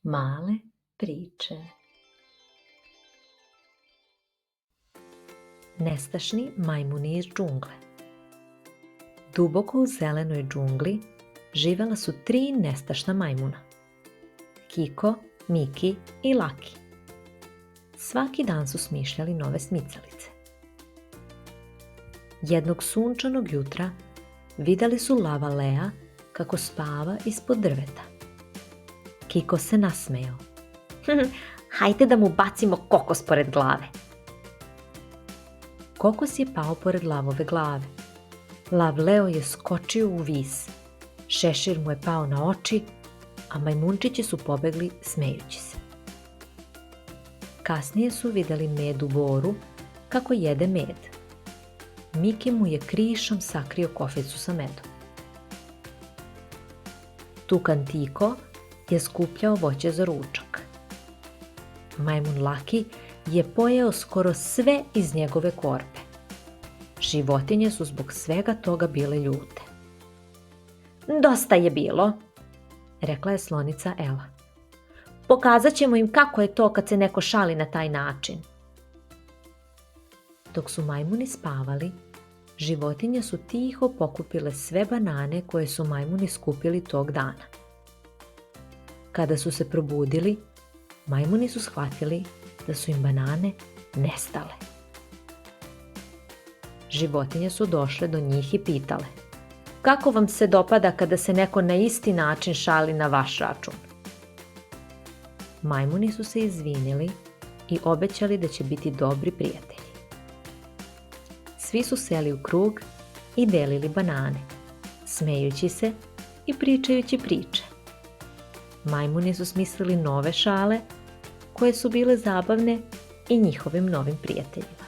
Male priče. Nestašni majmuni iz džungle. Duboko u zelenoj džungli živela su 3 nestašna majmuna. Kiko, Miki i Laki. Svaki dan su smišljali nove smicalice. Jednog sunčanog jutra vidjeli su lava Lea kako spava ispod drveta. Kiko se nasmejao. Hajde da mu bacimo kokos pored glave. Kokos je pao pored lavove glave. Lav Leo je skočio u vis. Šešir mu je pao na oči, a majmunčići su pobegli smejući se. Kasnije su vidjeli Medu Boru kako jede med. Miki mu je krišom sakrio koficu sa medom. Tukan Tiko je skupljao voće za ručak. Majmun Laki je pojeo skoro sve iz njegove korpe. Životinje su zbog svega toga bile ljute. Dosta je bilo, rekla je slonica Ela. Pokazat ćemo im kako je to kad se neko šali na taj način. Dok su majmuni spavali, životinje su tiho pokupile sve banane koje su majmuni skupili tog dana. Kada su se probudili, majmuni su shvatili da su im banane nestale. Životinje su došle do njih i pitale: kako vam se dopada kada se neko na isti način šali na vaš račun? Majmuni su se izvinili i obećali da će biti dobri prijatelji. Svi su seli u krug i delili banane, smejući se i pričajući priče. Majmuni su smislili nove šale koje su bile zabavne i njihovim novim prijateljima.